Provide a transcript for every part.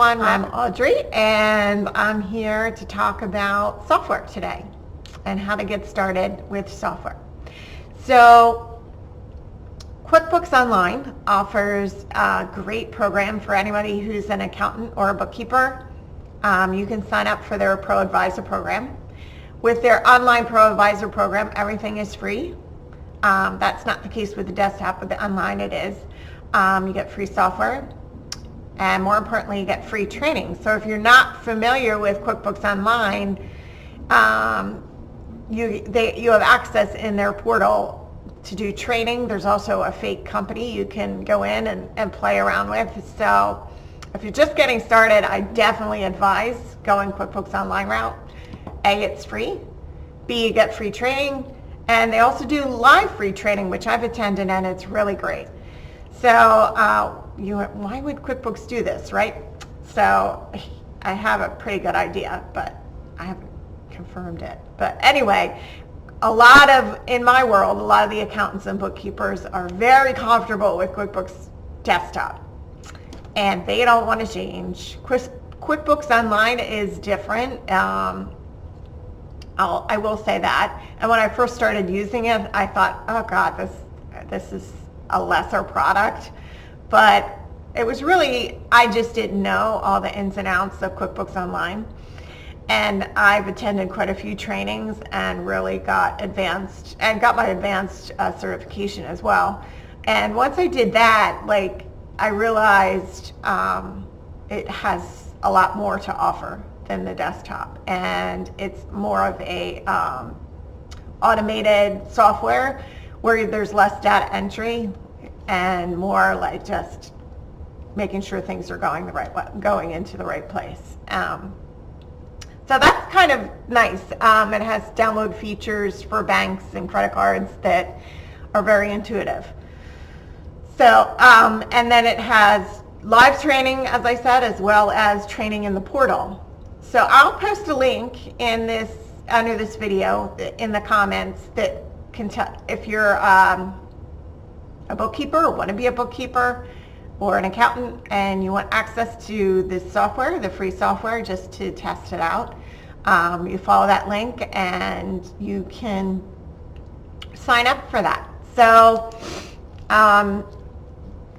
everyone, I'm Audrey, and I'm here to talk about software today and how to get started with software. So QuickBooks Online offers a great program for anybody who's an accountant or a bookkeeper. You can sign up for their Pro Advisor program. With their online Pro Advisor program, everything is free. That's not the case with the desktop, but the online it is. You get free software. And more importantly, you get free training. So if you're not familiar with QuickBooks Online, you have access in their portal to do training. There's also a fake company you can go in and play around with. So if you're just getting started, I definitely advise going QuickBooks Online route. A, it's free. B, you get free training. And they also do live free training, which I've attended, and it's really great. So why would QuickBooks do this, right? So I have a pretty good idea, but I haven't confirmed it. But anyway, in my world, a lot of the accountants and bookkeepers are very comfortable with QuickBooks Desktop, and they don't want to change. QuickBooks Online is different. I will say that. And when I first started using it, I thought, oh God, this is a lesser product. But it was really, I just didn't know all the ins and outs of QuickBooks Online. And I've attended quite a few trainings and really got my advanced certification as well. And once I did that, I realized it has a lot more to offer than the desktop. And it's more of a automated software where there's less data entry and more like just making sure things are going the right way, going into the right place. So that's kind of nice. It has download features for banks and credit cards that are very intuitive. So, and then it has live training, as I said, as well as training in the portal. So I'll post a link under this video in the comments that can tell if you're a bookkeeper or want to be a bookkeeper or an accountant and you want access to this software, the free software, just to test it out. You follow that link and you can sign up for that. So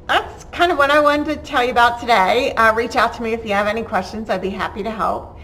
that's kind of what I wanted to tell you about today. Reach out to me if you have any questions. I'd be happy to help.